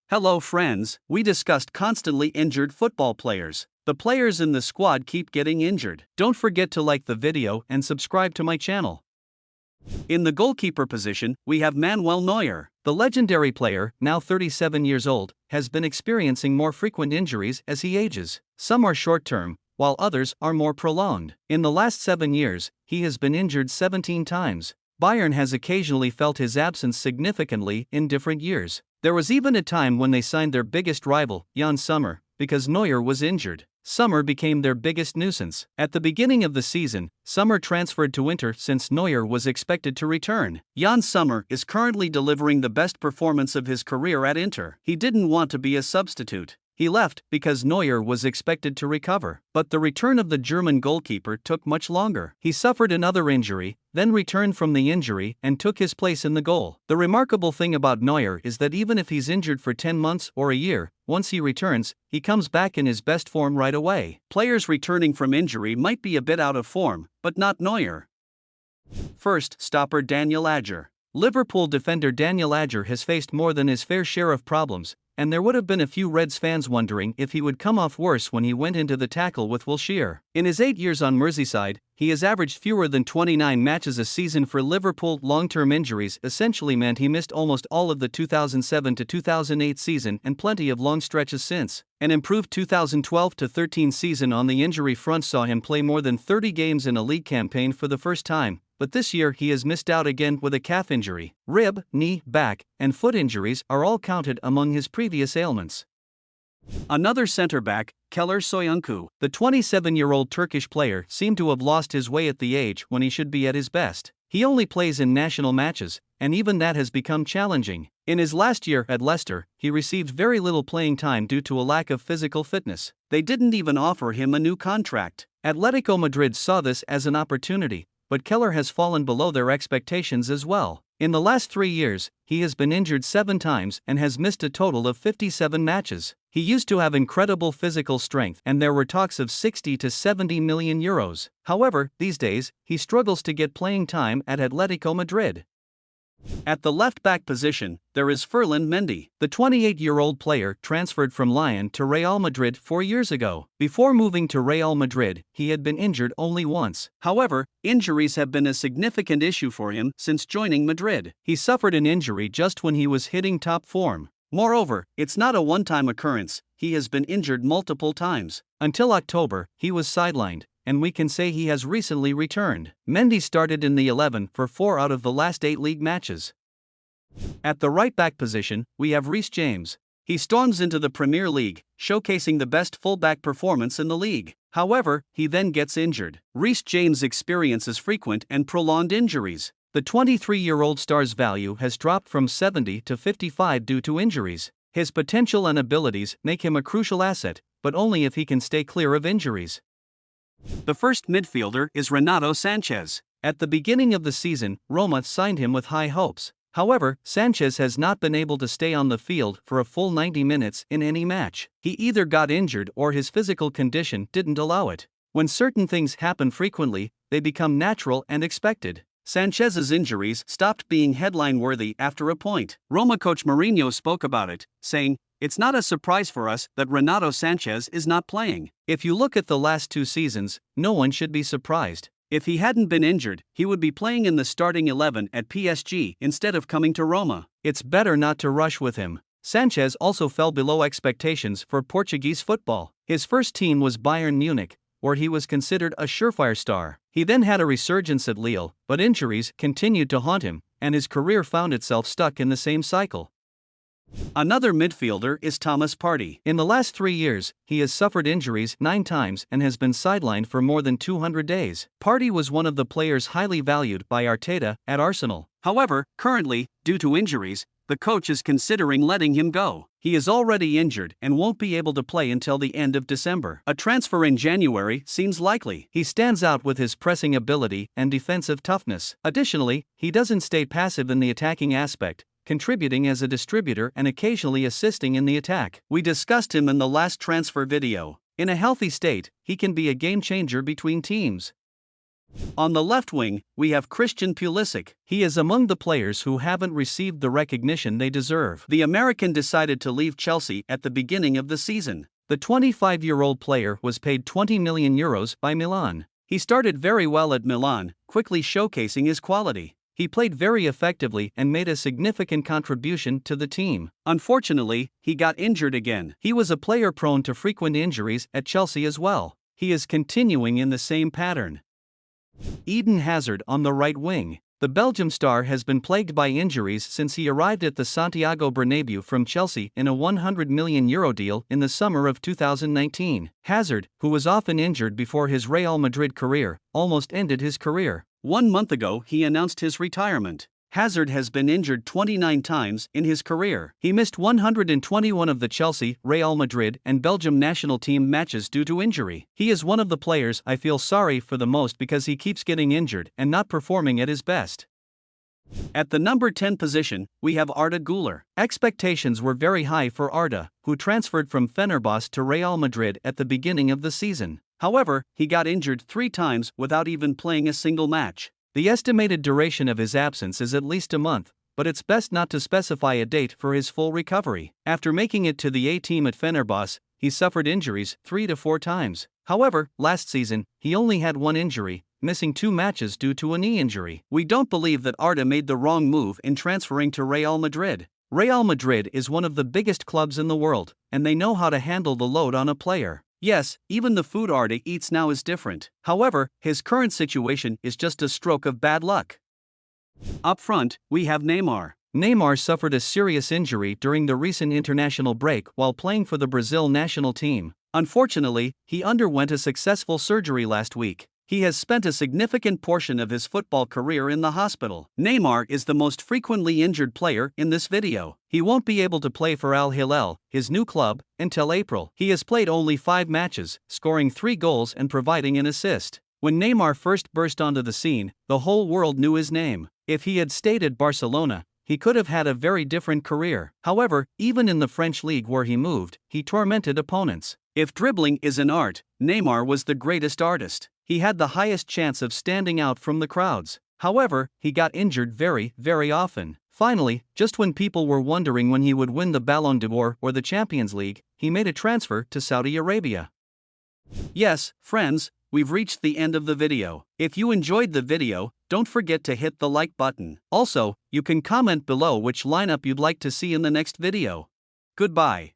Hello friends, we discussed constantly injured football players. The players in the squad keep getting injured. Don't forget to like the video and subscribe to my channel. In the goalkeeper position, we have Manuel Neuer. The legendary player, now 37 years old, has been experiencing more frequent injuries as he ages. Some are short-term, while others are more prolonged. In the last 7 years, he has been injured 17 times. Bayern has occasionally felt his absence significantly in different years. There was even a time when they signed their biggest rival, Jan Sommer, because Neuer was injured. Sommer became their biggest nuisance. At the beginning of the season, Sommer transferred to Inter since Neuer was expected to return. Jan Sommer is currently delivering the best performance of his career at Inter. He didn't want to be a substitute. He left because Neuer was expected to recover. But the return of the German goalkeeper took much longer. He suffered another injury, then returned from the injury and took his place in the goal. The remarkable thing about Neuer is that even if he's injured for 10 months or a year, once he returns, he comes back in his best form right away. Players returning from injury might be a bit out of form, but not Neuer. First, stopper Daniel Agger. Liverpool defender Daniel Agger has faced more than his fair share of problems, and there would have been a few Reds fans wondering if he would come off worse when he went into the tackle with Wilshere. In his 8 years on Merseyside, he has averaged fewer than 29 matches a season for Liverpool. Long-term injuries essentially meant he missed almost all of the 2007 to 2008 season and plenty of long stretches since. An improved 2012-13 season on the injury front saw him play more than 30 games in a league campaign for the first time, but this year he has missed out again with a calf injury. Rib, knee, back, and foot injuries are all counted among his previous ailments. Another centre-back, Keller Soyuncu. The 27-year-old Turkish player seemed to have lost his way at the age when he should be at his best. He only plays in national matches, and even that has become challenging. In his last year at Leicester, he received very little playing time due to a lack of physical fitness. They didn't even offer him a new contract. Atletico Madrid saw this as an opportunity, but Keller has fallen below their expectations as well. In the last 3 years, he has been injured 7 times and has missed a total of 57 matches. He used to have incredible physical strength and there were talks of 60 to 70 million euros. However, these days, he struggles to get playing time at Atletico Madrid. At the left-back position, there is Ferland Mendy. The 28-year-old player transferred from Lyon to Real Madrid 4 years ago. Before moving to Real Madrid, he had been injured only once. However, injuries have been a significant issue for him since joining Madrid. He suffered an injury just when he was hitting top form. Moreover, it's not a one-time occurrence, he has been injured multiple times. Until October, he was sidelined, and we can say he has recently returned. Mendy started in the 11 for 4 out of the last 8 league matches. At the right-back position, we have Reece James. He storms into the Premier League, showcasing the best fullback performance in the league. However, he then gets injured. Reece James experiences frequent and prolonged injuries. The 23-year-old star's value has dropped from 70 to 55 due to injuries. His potential and abilities make him a crucial asset, but only if he can stay clear of injuries. The first midfielder is Renato Sanchez. At the beginning of the season, Roma signed him with high hopes. However, Sanchez has not been able to stay on the field for a full 90 minutes in any match. He either got injured or his physical condition didn't allow it. When certain things happen frequently, they become natural and expected. Sanchez's injuries stopped being headline-worthy after a point. Roma coach Mourinho spoke about it, saying, "It's not a surprise for us that Renato Sanchez is not playing." If you look at the last 2 seasons, no one should be surprised. If he hadn't been injured, he would be playing in the starting 11 at PSG instead of coming to Roma. It's better not to rush with him. Sanchez also fell below expectations for Portuguese football. His first team was Bayern Munich, where he was considered a surefire star. He then had a resurgence at Lille, but injuries continued to haunt him, and his career found itself stuck in the same cycle. Another midfielder is Thomas Partey. In the last 3 years, he has suffered injuries 9 times and has been sidelined for more than 200 days. Partey was one of the players highly valued by Arteta at Arsenal. However, currently, due to injuries, the coach is considering letting him go. He is already injured and won't be able to play until the end of December. A transfer in January seems likely. He stands out with his pressing ability and defensive toughness. Additionally, he doesn't stay passive in the attacking aspect, contributing as a distributor and occasionally assisting in the attack. We discussed him in the last transfer video. In a healthy state, he can be a game changer between teams. On the left wing, we have Christian Pulisic. He is among the players who haven't received the recognition they deserve. The American decided to leave Chelsea at the beginning of the season. The 25-year-old player was paid €20 million by Milan. He started very well at Milan, quickly showcasing his quality. He played very effectively and made a significant contribution to the team. Unfortunately, he got injured again. He was a player prone to frequent injuries at Chelsea as well. He is continuing in the same pattern. Eden Hazard on the right wing. The Belgium star has been plagued by injuries since he arrived at the Santiago Bernabéu from Chelsea in a €100 million deal in the summer of 2019. Hazard, who was often injured before his Real Madrid career, almost ended his career. 1 month ago he announced his retirement. Hazard has been injured 29 times in his career. He missed 121 of the Chelsea, Real Madrid, and Belgium national team matches due to injury. He is one of the players I feel sorry for the most because he keeps getting injured and not performing at his best. At the number 10 position, we have Arda Güler. Expectations were very high for Arda, who transferred from Fenerbahce to Real Madrid at the beginning of the season. However, he got injured 3 times without even playing a single match. The estimated duration of his absence is at least a month, but it's best not to specify a date for his full recovery. After making it to the A team at Fenerbahce, he suffered injuries 3 to 4 times. However, last season, he only had 1 injury, missing 2 matches due to a knee injury. We don't believe that Arda made the wrong move in transferring to Real Madrid. Real Madrid is one of the biggest clubs in the world, and they know how to handle the load on a player. Yes, even the food Arda eats now is different. However, his current situation is just a stroke of bad luck. Up front, we have Neymar. Neymar suffered a serious injury during the recent international break while playing for the Brazil national team. Unfortunately, he underwent a successful surgery last week. He has spent a significant portion of his football career in the hospital. Neymar is the most frequently injured player in this video. He won't be able to play for Al Hilal, his new club, until April. He has played only 5 matches, scoring 3 goals and providing an assist. When Neymar first burst onto the scene, the whole world knew his name. If he had stayed at Barcelona, he could have had a very different career. However, even in the French league where he moved, he tormented opponents. If dribbling is an art, Neymar was the greatest artist. He had the highest chance of standing out from the crowds. However, he got injured very, very often. Finally, just when people were wondering when he would win the Ballon d'Or or the Champions League, he made a transfer to Saudi Arabia. Yes, friends, we've reached the end of the video. If you enjoyed the video, don't forget to hit the like button. Also, you can comment below which lineup you'd like to see in the next video. Goodbye.